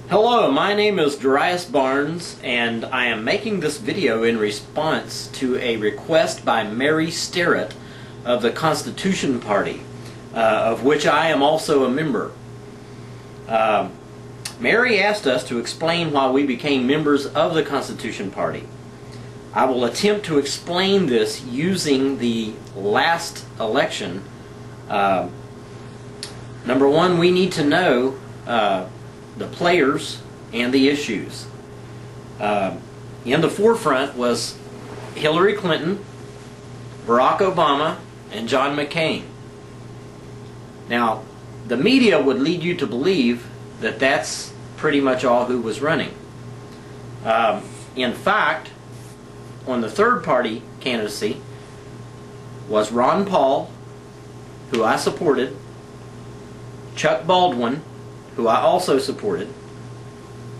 Hello, my name is Darius Barnes, and I am making this video in response to a request by Mary Sterrett of the Constitution Party, of which I am also a member. Mary asked us to explain why we became members of the Constitution Party. I will attempt to explain this using the last election. Number one, we need to know the players and the issues. In the forefront was Hillary Clinton, Barack Obama, and John McCain. Now, the media would lead you to believe that that's pretty much all who was running. In fact, on the third party candidacy was Ron Paul, who I supported, Chuck Baldwin, who I also supported,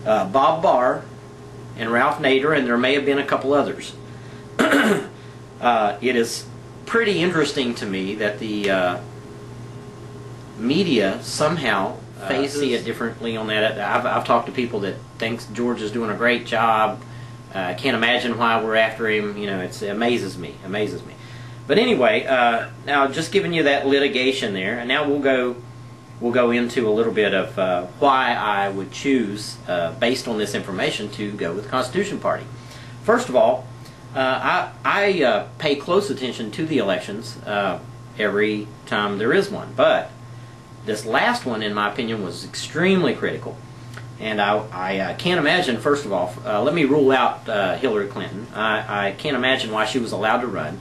Bob Barr, and Ralph Nader, and there may have been a couple others. It is pretty interesting to me that the media somehow see it differently on that. I've talked to people that think George is doing a great job. I can't imagine why we're after him. You know, it amazes me. But anyway, now just giving you that litigation there, and now we'll go into a little bit of why I would choose, based on this information, to go with the Constitution Party. First of all, I pay close attention to the elections every time there is one, but this last one, in my opinion, was extremely critical. And I can't imagine, first of all, let me rule out Hillary Clinton. I can't imagine why she was allowed to run.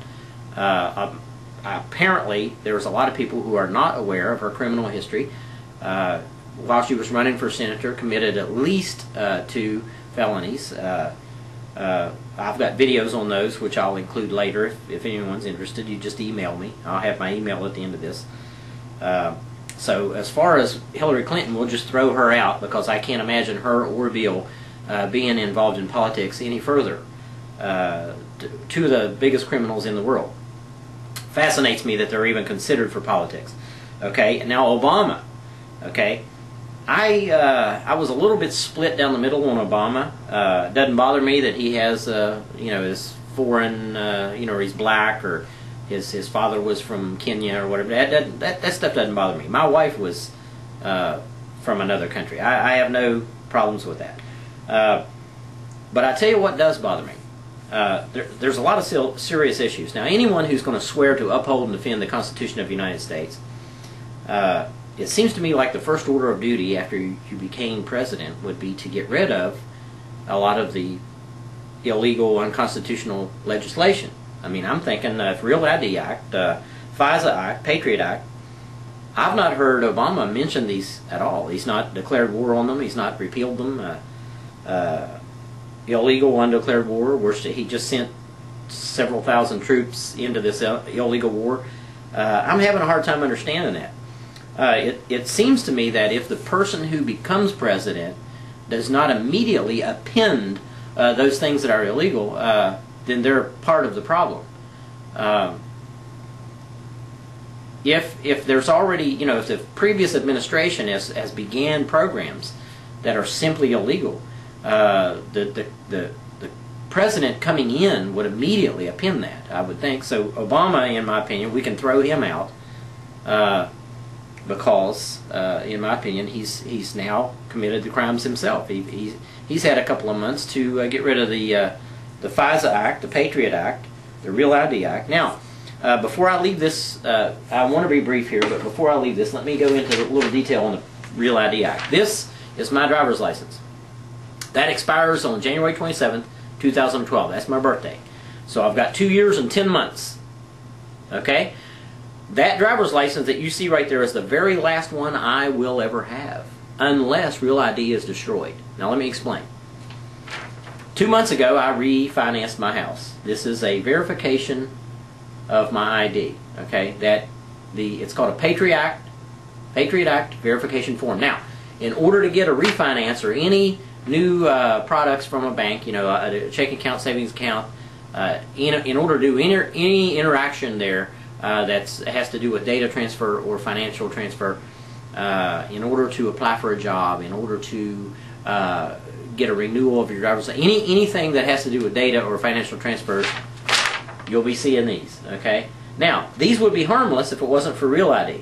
Apparently, there's a lot of people who are not aware of her criminal history. While she was running for senator, committed at least 2 felonies. I've got videos on those, which I'll include later. If anyone's interested, you just email me. I'll have my email at the end of this. So as far as Hillary Clinton, we'll just throw her out, because I can't imagine her or Bill being involved in politics any further. 2 of the biggest criminals in the world. Fascinates me that they're even considered for politics. Okay, now Obama. Okay, I was a little bit split down the middle on Obama. It doesn't bother me that he has you know, his foreign, you know, he's black, or his father was from Kenya or whatever. That stuff doesn't bother me. My wife was from another country. I have no problems with that. But I tell you what does bother me. There's a lot of serious issues. Now, anyone who's going to swear to uphold and defend the Constitution of the United States, it seems to me like the first order of duty after you became president would be to get rid of a lot of the illegal, unconstitutional legislation. I mean, I'm thinking Real ID Act, FISA Act, Patriot Act. I've not heard Obama mention these at all. He's not declared war on them. He's not repealed them. Illegal, undeclared war, where he just sent several thousand troops into this illegal war. I'm having a hard time understanding that. It seems to me that if the person who becomes president does not immediately append those things that are illegal, then they're part of the problem. If there's already, you know, if the previous administration has began programs that are simply illegal, the president coming in would immediately append that, I would think. So Obama, in my opinion, we can throw him out because, in my opinion, he's now committed the crimes himself. He's had a couple of months to get rid of the FISA Act, the Patriot Act, the Real ID Act. Now, before I leave this, I want to be brief here, but before I leave this, let me go into a little detail on the Real ID Act. This is my driver's license. That expires on January 27th, 2012. That's my birthday. So I've got 2 years and 10 months. Okay? That driver's license that you see right there is the very last one I will ever have, unless Real ID is destroyed. Now let me explain. 2 months ago, I refinanced my house. This is a verification of my ID. Okay? It's called a Patriot Act verification form. Now, in order to get a refinance or any new products from a bank, you know, a checking account, savings account, in order to do any interaction there that has to do with data transfer or financial transfer, in order to apply for a job, in order to get a renewal of your driver's license, anything that has to do with data or financial transfers, you'll be seeing these. Okay. Now, these would be harmless if it wasn't for Real ID.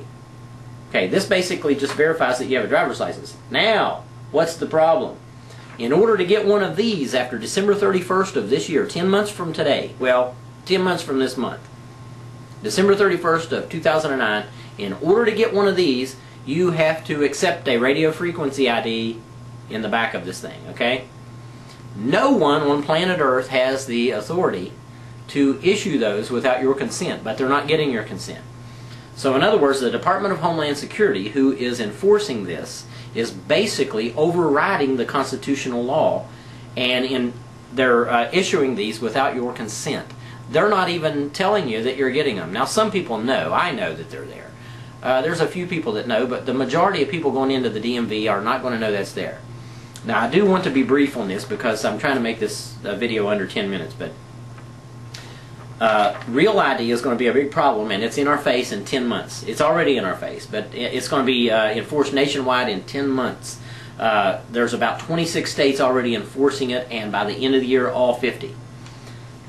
Okay, this basically just verifies that you have a driver's license. Now, what's the problem? In order to get one of these after December 31st of this year, 10 months from today, well, 10 months from this month, December 31st of 2009, in order to get one of these, you have to accept a radio frequency ID in the back of this thing, okay? No one on planet Earth has the authority to issue those without your consent, but they're not getting your consent. So in other words, the Department of Homeland Security, who is enforcing this, is basically overriding the constitutional law, and they're issuing these without your consent. They're not even telling you that you're getting them. Now, some people know. I know that they're there. There's a few people that know, but the majority of people going into the DMV are not going to know that's there. Now, I do want to be brief on this because I'm trying to make this video under 10 minutes, but Real ID is going to be a big problem, and it's in our face in 10 months. It's already in our face, but it's going to be enforced nationwide in 10 months. There's about 26 states already enforcing it, and by the end of the year, all 50.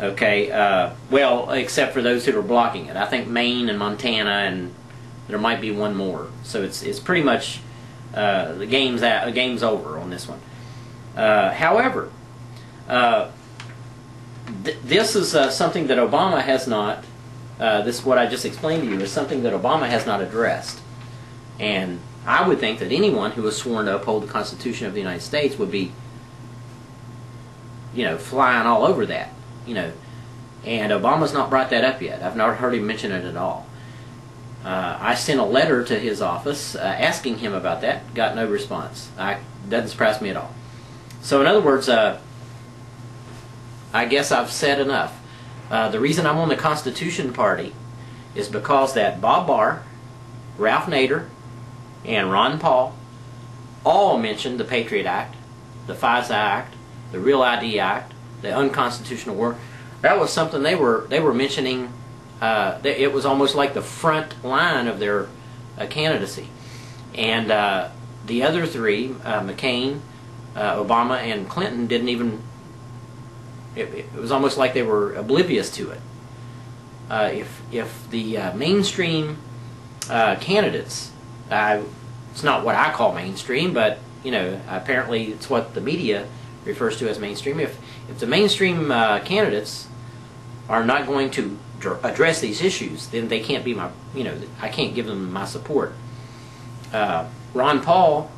Okay, well, except for those who are blocking it. I think Maine and Montana, and there might be one more. So it's pretty much the game's over on this one. However, this is something that Obama has not, this what I just explained to you is something that Obama has not addressed. And I would think that anyone who was sworn to uphold the Constitution of the United States would be, flying all over that, And Obama's not brought that up yet. I've not heard him mention it at all. I sent a letter to his office asking him about that. Got no response. Doesn't surprise me at all. So in other words, I guess I've said enough. The reason I'm on the Constitution Party is because that Bob Barr, Ralph Nader, and Ron Paul all mentioned the Patriot Act, the FISA Act, the Real ID Act, the unconstitutional war. That was something they were mentioning. It was almost like the front line of their candidacy. And the other three, McCain, Obama, and Clinton, didn't even... It was almost like they were oblivious to it. If the mainstream candidates, it's not what I call mainstream, but apparently it's what the media refers to as mainstream. If the mainstream candidates are not going to address these issues, then they can't be my, I can't give them my support. Ron Paul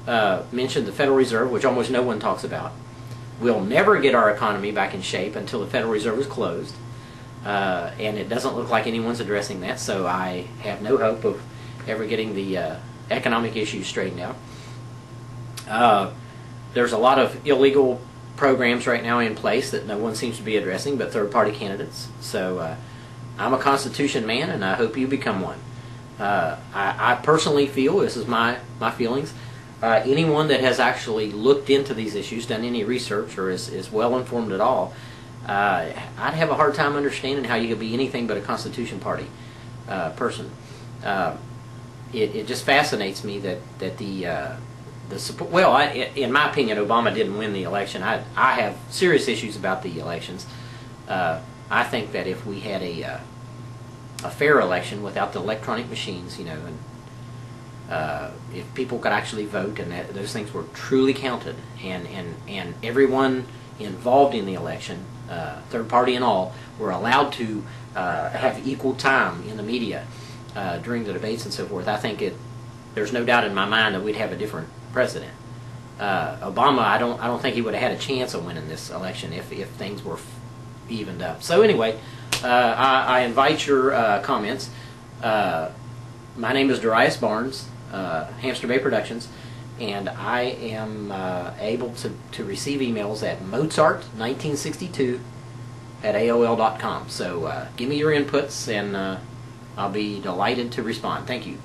mentioned the Federal Reserve, which almost no one talks about. We'll never get our economy back in shape until the Federal Reserve is closed, and it doesn't look like anyone's addressing that, so I have no hope of ever getting the economic issues straightened out. There's a lot of illegal programs right now in place that no one seems to be addressing but third-party candidates. So I'm a Constitution man, and I hope you become one. I personally feel, this is my feelings, anyone that has actually looked into these issues, done any research, or is well informed at all, I'd have a hard time understanding how you could be anything but a Constitution Party person. It just fascinates me that the support. Well, in my opinion, Obama didn't win the election. I have serious issues about the elections. I think that if we had a fair election without the electronic machines, and if people could actually vote and those things were truly counted, and everyone involved in the election, third party and all, were allowed to have equal time in the media during the debates and so forth, I think there's no doubt in my mind that we'd have a different president. Obama, I don't think he would have had a chance of winning this election if things were evened up. So anyway, I invite your comments. My name is Darius Barnes, Hamster Bay Productions, and I am able to receive emails at Mozart1962 at AOL.com. So give me your inputs, and I'll be delighted to respond. Thank you.